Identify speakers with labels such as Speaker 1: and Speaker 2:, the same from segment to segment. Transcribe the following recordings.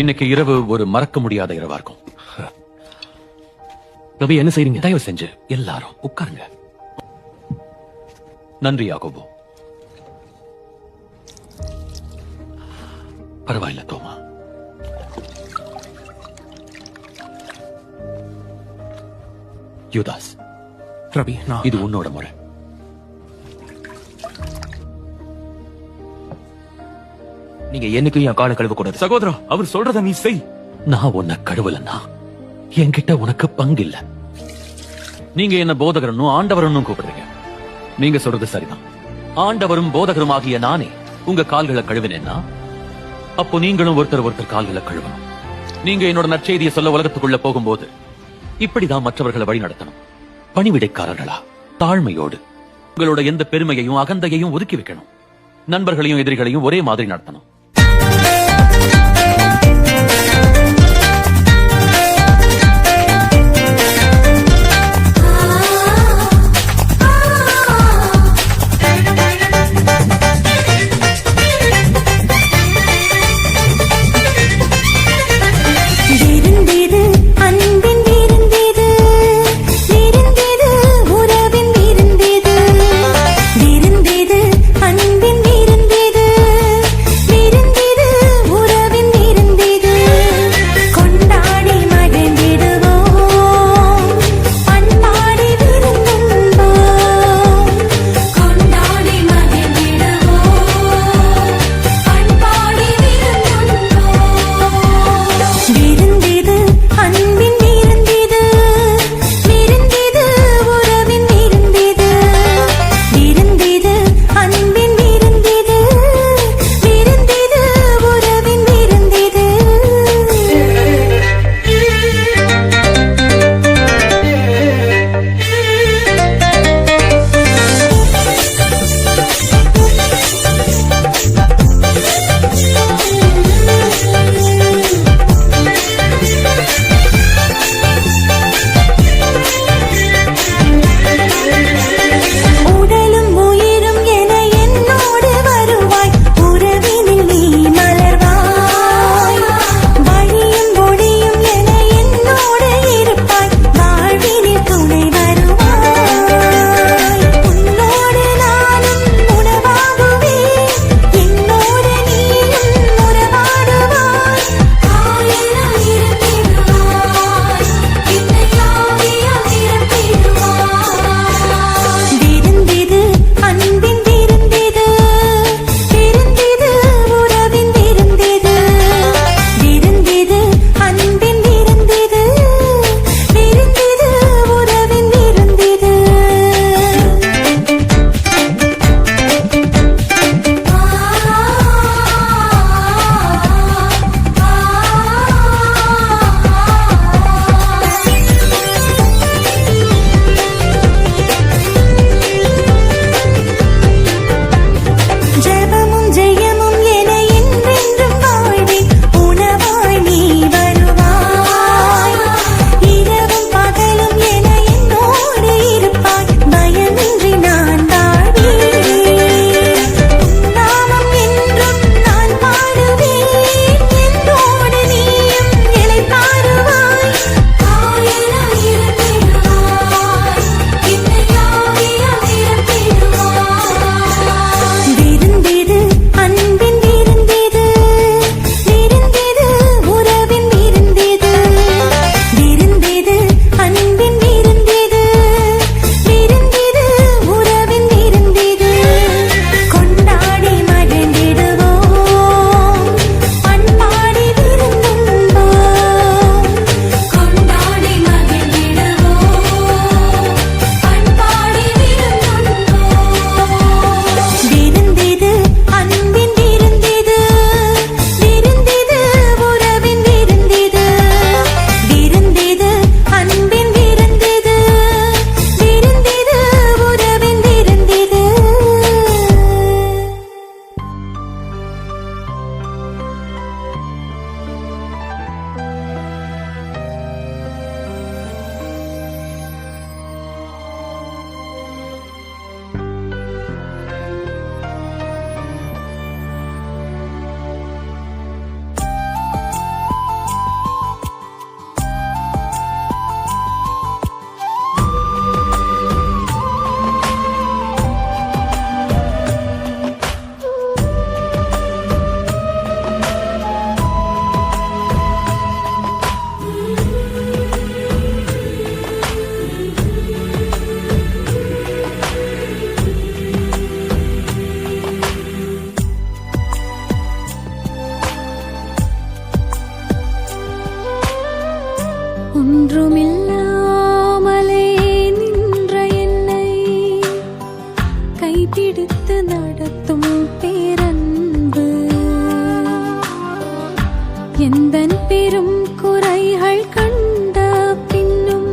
Speaker 1: இன்னைக்கு இரவு ஒரு மறக்க முடியாத இரவா இருக்கும்.
Speaker 2: ரவி, என்ன செய்றீங்க?
Speaker 1: தயவு செஞ்சு எல்லாரும் உட்காருங்க. நன்றி யாகோபு. பரவாயில்ல தோமா. யூதாஸ்,
Speaker 2: ரவி, நான்
Speaker 1: இது உன்னோட முறை.
Speaker 2: நீங்க என்னைக்கும் என் காலை கழுவ கூடாது.
Speaker 3: சகோதரா, அவர் சொல்றத நீ செய்.
Speaker 1: நான் உன்னை கழுவலன்னா என்கிட்ட உனக்கு பங்கு இல்ல. நீங்க என்ன போதகரனும் ஆண்டவரனும் கூப்பிடுறீங்க. நீங்க சொல்றது சரிதான். ஆண்டவரும் போதகரும் ஆகிய நானே உங்க கால்களை கழுவினேன்னா அப்போ நீங்களும் ஒருத்தர் கால்களை கழுவணும். நீங்க என்னோட நற்செய்தியை சொல்ல உலகத்துக்குள்ள போகும்போது இப்படிதான் மற்றவர்களை வழி நடத்தணும். பணிவிடைக்காரர்களா, தாழ்மையோடு, உங்களோட எந்த பெருமையையும் அகந்தையையும் ஒதுக்கி வைக்கணும். நண்பர்களையும் எதிரிகளையும் ஒரே மாதிரி நடத்தணும்.
Speaker 3: கைபிடித்து நடத்தும் பேரன்பு எந்தன் பெரும் குறைகள் கண்ட பின்னும்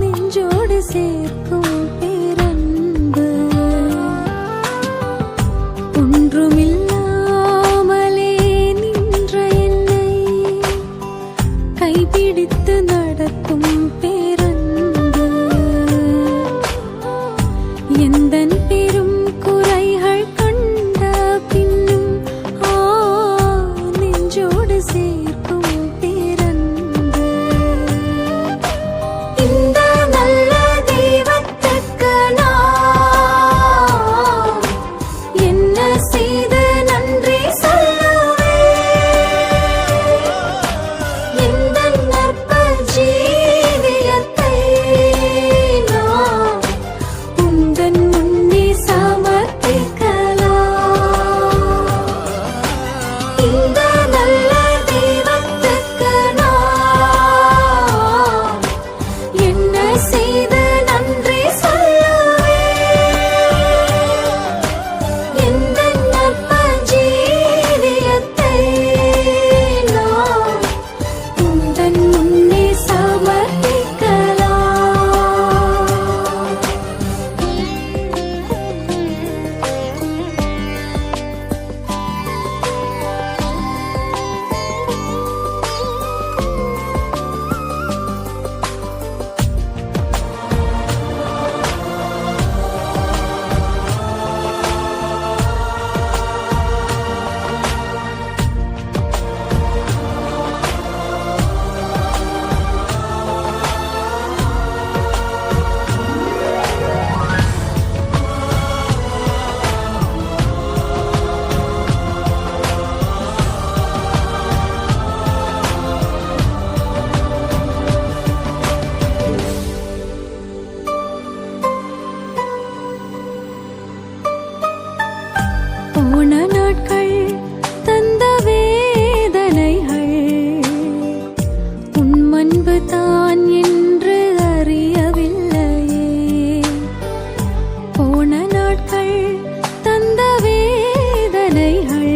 Speaker 3: நெஞ்சோடு சேர்க்கும் பேரன்பு ஒன்றுமில்லாமலே நின்ற என்னை கைபிடித்து நடத்தும் பேரன்பு எந்தன் பெரும் குறைகள் கண்ட பின்னும் நெஞ்சோடு சேர்க்கும் பேரன்பு இந்த நல்ல தெய்வத்துக்கு நான் என்ன செய்து நன்றி சொல்லுவேன் இந்த நற்ப ஜீவியத்தை நான் உந்தன் முன்னே சமர்ப்பிக்கலாம் இந்த நல்ல தெய்வத்துக்கு நான் என்ன செய்து நன்றி சொல்லுவேன் இந்த நற்ப ஜீவியத்தை நான் உந்தன் முன்னே சமர்ப்பிக்கலாம் போன நாட்கள் தந்த வேதனைகள் உன் அன்பு தான் என்று அறியவில்லையே போன நாட்கள் தந்த வேதனைகள்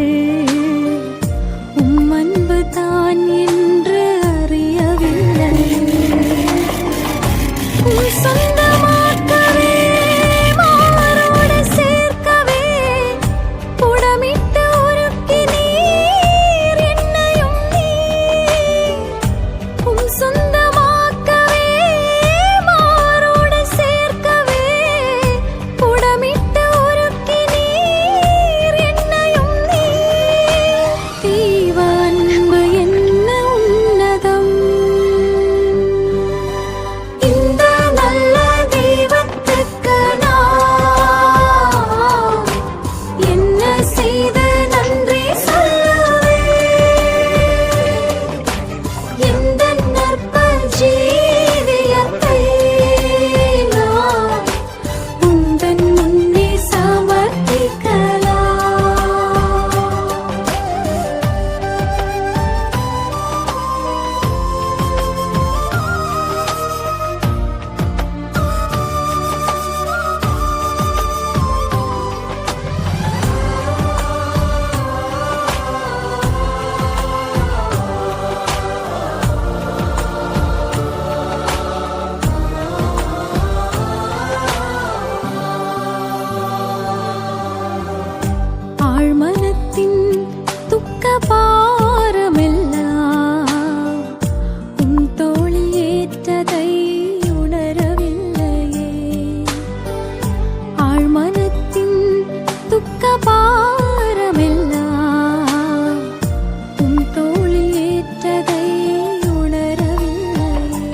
Speaker 3: உன் அன்பு தான் என்று அறியவில்லையே உன் சொந்தமாக்கவே மாரோடு சேர்க்கவே புடமிட்டு உருக்கி நீர் என்னையும் உம் சொந்தமாக்கவே மாரோடு சேர்க்கவே புடமிட்டு உருக்கி நீர் என்னையும் தீவ அன்பு என்ன உன்னதம் இந்த நல்ல தெய்வத்துக்கு நான் என்ன செய்து நன்றி சொல்லுவேன் இந்த நற்ப ஜீவியத்தை நான் உந்தன் முன்னே சமர்ப்பிக்கலாம் ஆழ்மனத்தின் துக்க பாரமெல்லாம் உன் தோளில் ஏற்றதை உணரவில்லையே ஆழ்மனத்தின் துக்க பாரமெல்லாம் உன் தோளில் ஏற்றதை உணரவில்லையே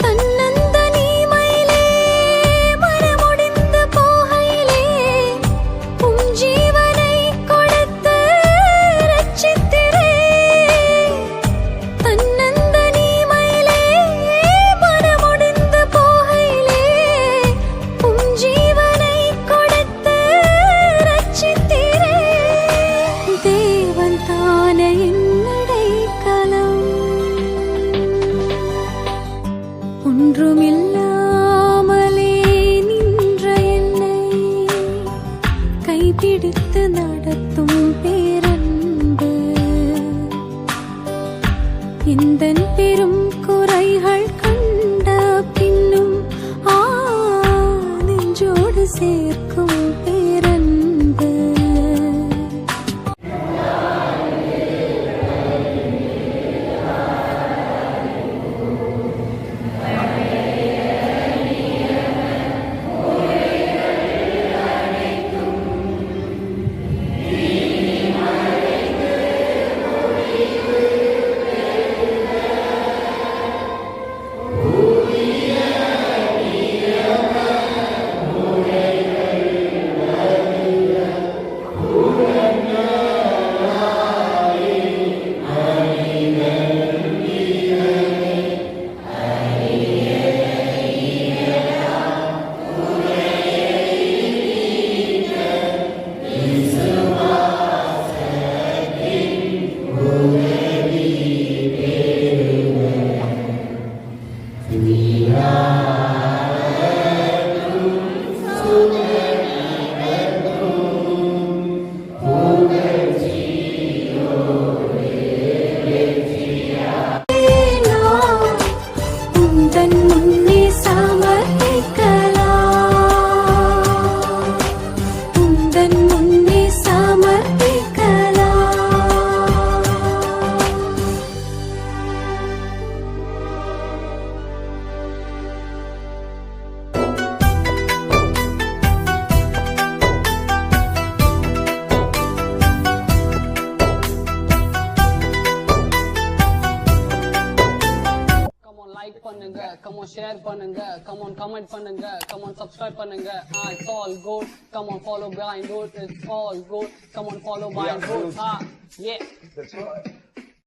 Speaker 3: தன்னந்த நீமையிலே மனமுடிந்து போகையிலே உம் ஜீவனை கொடுத்து சேர்க்கும் பேரன்பு. உந்தன் முன்னே சமர்ப்பிக்கலாம், உந்தன் முன்னே சமர்ப்பிக்கலாம்.
Speaker 4: Come on like பண்ணுங்க, come on share பண்ணுங்க, come on comment பண்ணுங்க, come on subscribe பண்ணுங்க. It's all good. Come on follow behind good. It's all good. Come on follow behind good. Yeah.
Speaker 5: That's right.